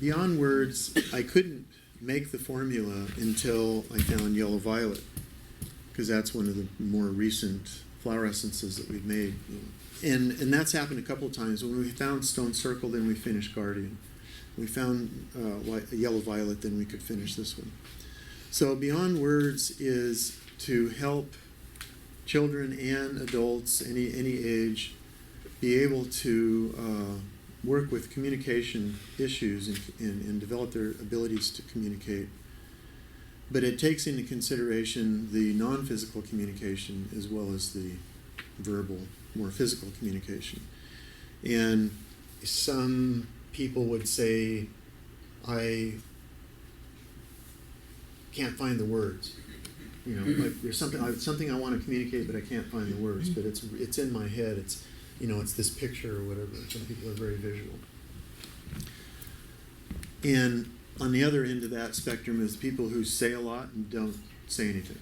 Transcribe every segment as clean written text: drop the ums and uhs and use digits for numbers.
beyond words, I couldn't make the formula until I found yellow violet, because that's one of the more recent flower essences that we've made. And that's happened a couple of times. When we found Stone Circle, then we finished Guardian. We found yellow violet, then we could finish this one. So beyond words is to help children and adults, any age, be able to work with communication issues and develop their abilities to communicate. But it takes into consideration the non-physical communication as well as the verbal, more physical communication. And some people would say, I can't find the words. You know, like there's something I want to communicate, but I can't find the words. But it's in my head. It's this picture or whatever. Some people are very visual. And on the other end of that spectrum is people who say a lot and don't say anything.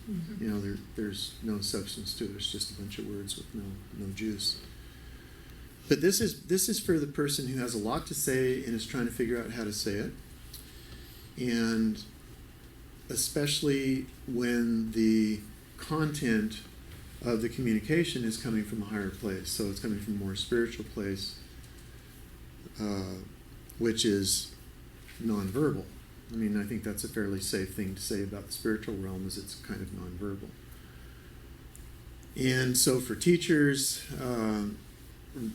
Mm-hmm. You know, there's no substance to it. It's just a bunch of words with no juice. But this is for the person who has a lot to say and is trying to figure out how to say it. And especially when the content of the communication is coming from a higher place. So it's coming from a more spiritual place, which is nonverbal. I mean, I think that's a fairly safe thing to say about the spiritual realm, is it's kind of nonverbal. And so for teachers,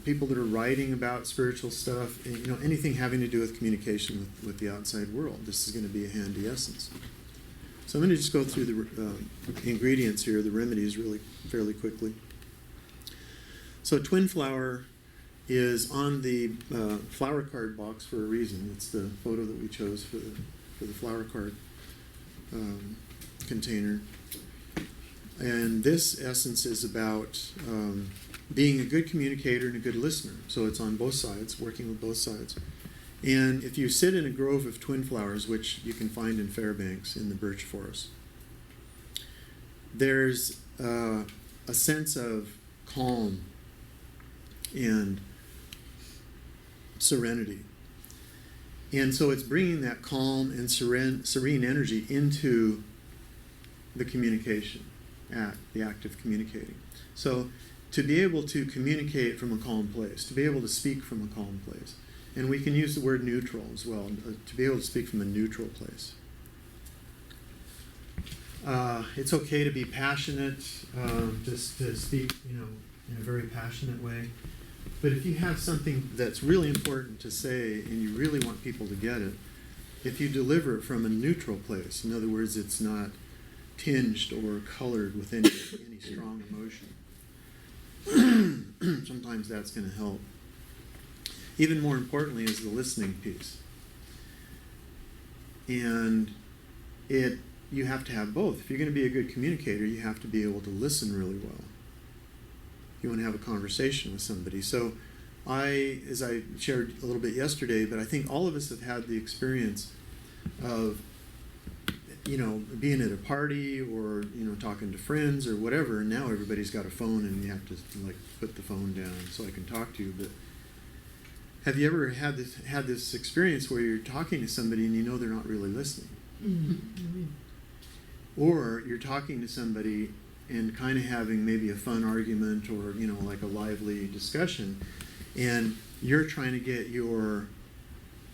people that are writing about spiritual stuff, anything having to do with communication with the outside world, this is going to be a handy essence. So I'm going to just go through the ingredients here, the remedies, really fairly quickly. So twin flower is on the flower card box for a reason. It's the photo that we chose for the flower card container. And this essence is about being a good communicator and a good listener. So it's on both sides, working with both sides. And if you sit in a grove of twin flowers, which you can find in Fairbanks in the birch forest, there's a sense of calm and serenity. And so it's bringing that calm and serene energy into the communication, the act of communicating. So to be able to communicate from a calm place, to be able to speak from a calm place. And we can use the word neutral as well, to be able to speak from a neutral place. It's okay to be passionate, just to speak, in a very passionate way. But if you have something that's really important to say and you really want people to get it, if you deliver it from a neutral place, in other words, it's not tinged or colored with any strong emotion, sometimes that's going to help. Even more importantly is the listening piece. And you have to have both. If you're going to be a good communicator, you have to be able to listen really well. You want to have a conversation with somebody. So as I shared a little bit yesterday, but I think all of us have had the experience of, being at a party or, talking to friends or whatever, and now everybody's got a phone and you have to put the phone down so I can talk to you. But have you ever had this experience where you're talking to somebody and they're not really listening? Mm-hmm. Or you're talking to somebody and kind of having maybe a fun argument or, like a lively discussion, and you're trying to get your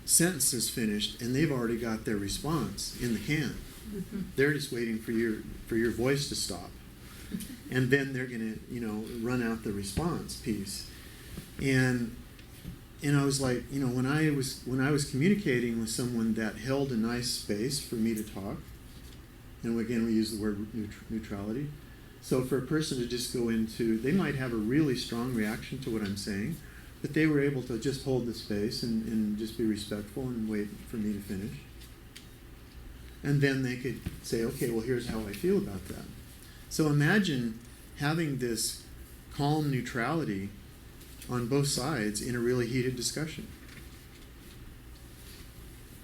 sentences finished and they've already got their response in the can. Mm-hmm. They're just waiting for your voice to stop. And then they're going to, run out the response piece. And I was like, when I was communicating with someone that held a nice space for me to talk, and again we use the word neutrality. So for a person to just go into, they might have a really strong reaction to what I'm saying, but they were able to just hold the space and just be respectful and wait for me to finish. And then they could say, okay, well, here's how I feel about that. So imagine having this calm neutrality on both sides in a really heated discussion.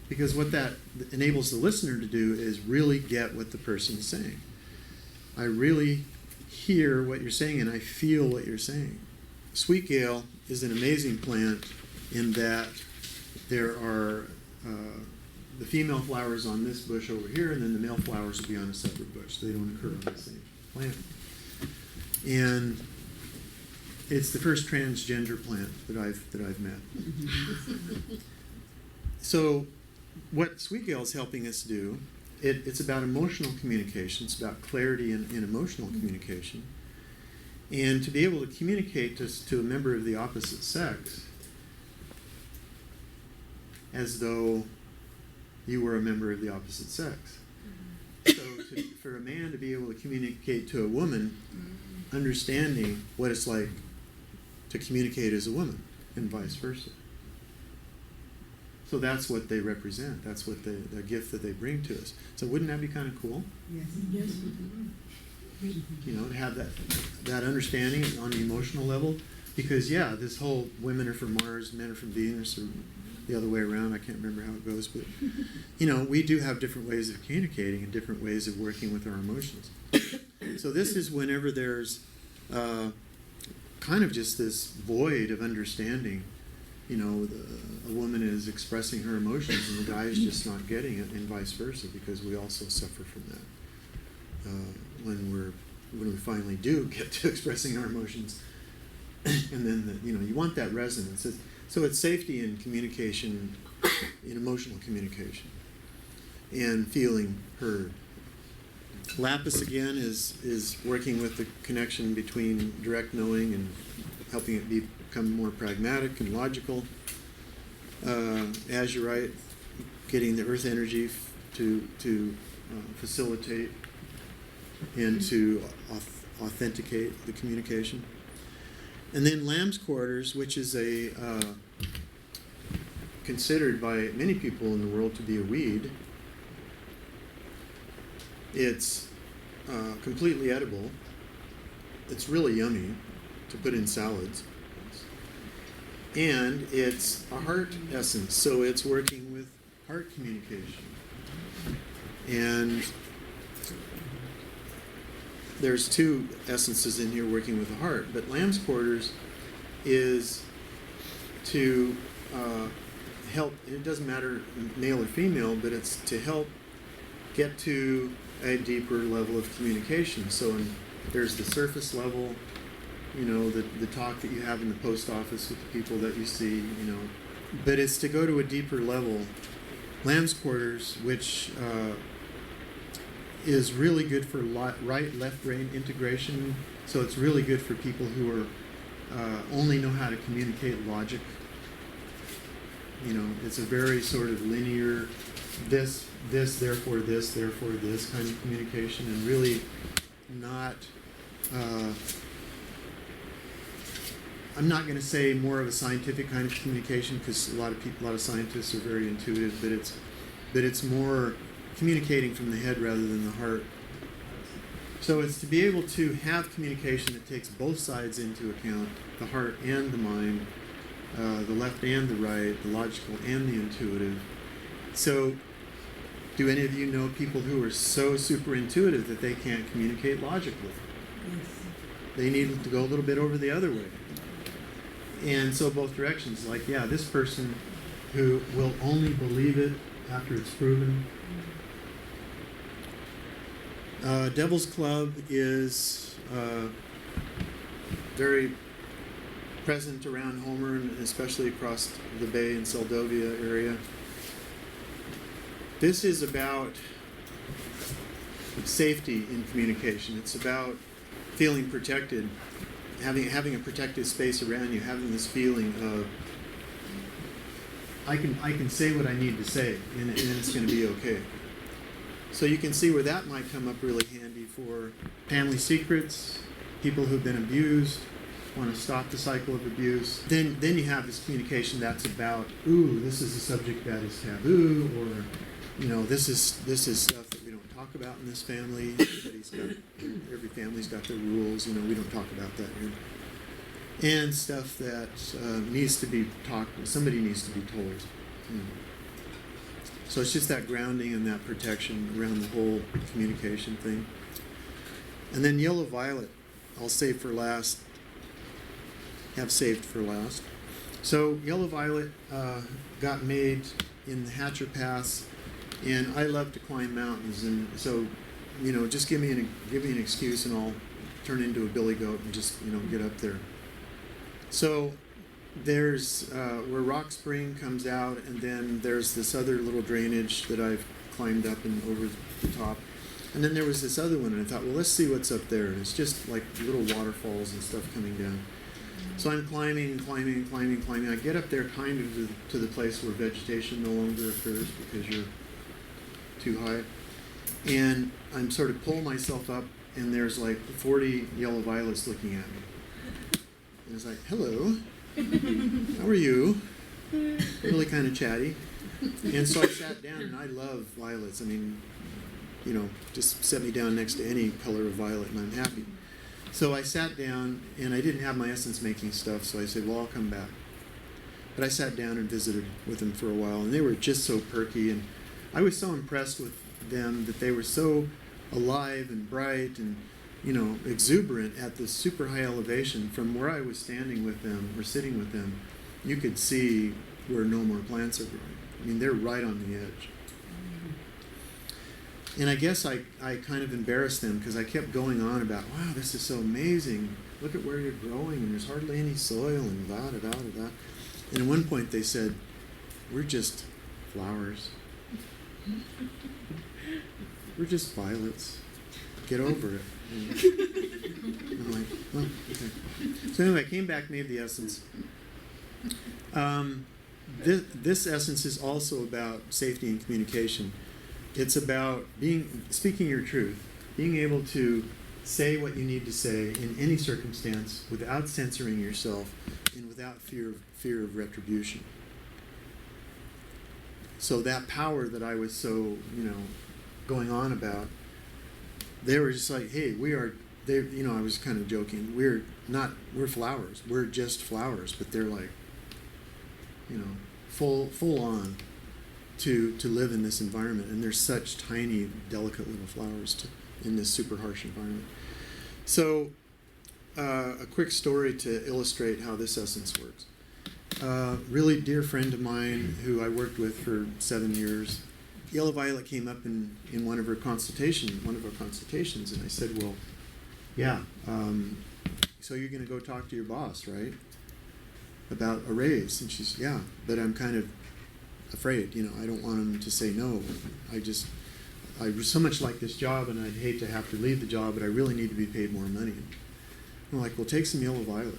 Because what that enables the listener to do is really get what the person is saying. I really hear what you're saying and I feel what you're saying. Sweet gale is an amazing plant in that there are the female flowers on this bush over here, and then the male flowers will be on a separate bush. They don't occur on the same plant. And it's the first transgender plant that I've met. So what Sweetgale is helping us do, it's about emotional communication. It's about clarity in emotional communication. And to be able to communicate to a member of the opposite sex as though you were a member of the opposite sex. So for a man to be able to communicate to a woman, understanding what it's like to communicate as a woman, and vice versa. So that's what they represent. That's what the gift that they bring to us. So wouldn't that be kind of cool? Yes. Yes. You know, to have that understanding on the emotional level. Because, yeah, this whole women are from Mars, men are from Venus, or the other way around. I can't remember how it goes. But, you know, we do have different ways of communicating and different ways of working with our emotions. So this is whenever there's kind of just this void of understanding. You know, a woman is expressing her emotions and the guy is just not getting it, and vice versa, because we also suffer from that when we finally do get to expressing our emotions. And then, you want that resonance. So it's safety in communication, in emotional communication, and feeling heard. Lapis, again, is working with the connection between direct knowing and helping it become more pragmatic and logical. Azurite, getting the earth energy to facilitate and to authenticate the communication. And then Lambsquarters, which is considered by many people in the world to be a weed. It's completely edible. It's really yummy to put in salads. And it's a heart essence, so it's working with heart communication. And there's two essences in here working with the heart, but Lambsquarters is to help, and it doesn't matter male or female, but it's to help get to a deeper level of communication. So there's the surface level, the talk that you have in the post office with the people that you see, but it's to go to a deeper level. Lambsquarters, which is really good for right-left brain integration. So it's really good for people who are only know how to communicate logic. It's a very sort of linear, this, therefore this kind of communication, and really not, I'm not going to say more of a scientific kind of communication, because a lot of scientists are very intuitive, but it's more communicating from the head rather than the heart. So it's to be able to have communication that takes both sides into account, the heart and the mind, the left and the right, the logical and the intuitive. So do any of you know people who are so super intuitive that they can't communicate logically? Yes. They need to go a little bit over the other way. And so both directions, like, yeah, this person who will only believe it after it's proven. Devil's Club is very present around Homer, and especially across the Bay and Seldovia area. This is about safety in communication. It's about feeling protected, having a protected space around you, having this feeling of I can say what I need to say, and it's going to be okay. So you can see where that might come up really handy for family secrets, people who've been abused, want to stop the cycle of abuse. Then you have this communication that's about, this is a subject that is taboo, or this is stuff that we don't talk about in this family. Every family's got their rules. We don't talk about that here. And stuff that needs to be talked. Somebody needs to be told. So it's just that grounding and that protection around the whole communication thing. And then yellow violet, I'll save for last. Have saved for last. So yellow violet got made in the Hatcher Pass, and I love to climb mountains, and so, just give me an excuse, and I'll turn into a billy goat and just, get up there. So there's where Rock Spring comes out, and then there's this other little drainage that I've climbed up and over the top. And then there was this other one, and I thought, well, let's see what's up there. And it's just like little waterfalls and stuff coming down. So I'm climbing. I get up there kind of to the place where vegetation no longer occurs because you're too high. And I'm sort of pulling myself up, and there's like 40 yellow violets looking at me. And it's like, hello, how are you? Really kind of chatty. And so I sat down, and I love violets. I mean, just set me down next to any color of violet, and I'm happy. So I sat down, and I didn't have my essence making stuff, so I said, well, I'll come back. But I sat down and visited with them for a while, and they were just so perky, and I was so impressed with them that they were so alive and bright and, exuberant at this super high elevation. From where I was standing with them or sitting with them, you could see where no more plants are growing. I mean, they're right on the edge. And I guess I kind of embarrassed them because I kept going on about, wow, this is so amazing. Look at where you're growing, and there's hardly any soil, and da-da-da-da-da. And at one point they said, we're just flowers. We're just violets. Get over it. And I'm like, well, okay. So anyway, I came back, made the essence. This essence is also about safety and communication. It's about speaking your truth, being able to say what you need to say in any circumstance without censoring yourself and without fear of retribution. So that power that I was so, going on about, they were just like, hey, I was kind of joking, we're flowers, we're just flowers, but they're like, full on to live in this environment, and they're such tiny, delicate little flowers in this super harsh environment. So a quick story to illustrate how this essence works. Really dear friend of mine who I worked with for 7 years, Yellow Violet came up in one of our consultations, and I said, well, yeah, so you're going to go talk to your boss, right, about a raise? And she's, yeah, but I'm kind of afraid, I don't want him to say no. I so much like this job, and I'd hate to have to leave the job, but I really need to be paid more money. I'm like, well, take some Yellow Violet.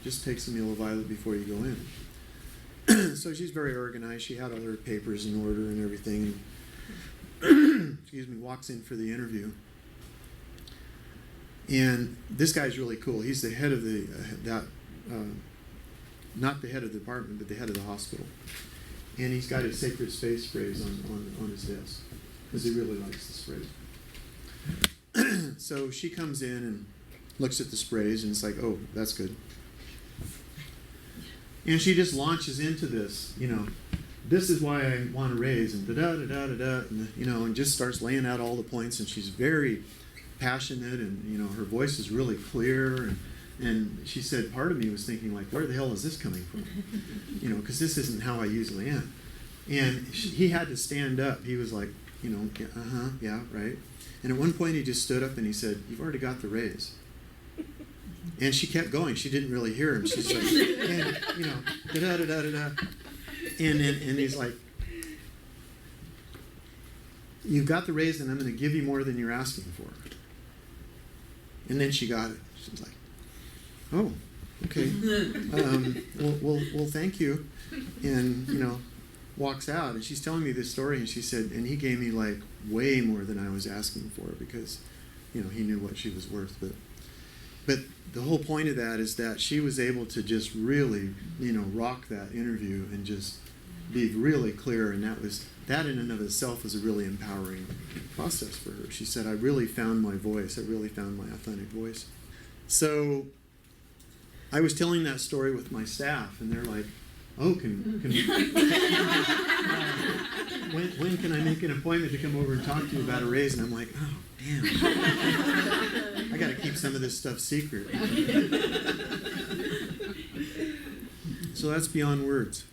Just take some Yellow Violet before you go in. So she's very organized. She had all her papers in order and everything. Excuse me, walks in for the interview. And this guy's really cool. He's the head of not the head of the department, but the head of the hospital. And he's got his sacred space sprays on his desk because he really likes the sprays. So she comes in and looks at the sprays, and it's like, oh, that's good. And she just launches into this, this is why I want to raise, and da-da-da-da-da-da, and just starts laying out all the points, and she's very passionate, and, her voice is really clear, and she said, part of me was thinking, like, where the hell is this coming from? Because this isn't how I usually am. And he had to stand up. He was like, yeah, right. And at one point he just stood up and he said, you've already got the raise. And she kept going. She didn't really hear him. She's like, and, da-da-da-da-da-da. And he's like, you've got the raise, and I'm going to give you more than you're asking for. And then she got it. She's like, oh, okay. Well, thank you. And, walks out. And she's telling me this story, and she said, and he gave me, like, way more than I was asking for because, he knew what she was worth. But the whole point of that is that she was able to just really, rock that interview and just be really clear. And that in and of itself was a really empowering process for her. She said, I really found my voice. I really found my authentic voice. So I was telling that story with my staff, and they're like, oh, when can I make an appointment to come over and talk to you about a raise? And I'm like, oh, damn. I got to keep some of this stuff secret. So that's beyond words.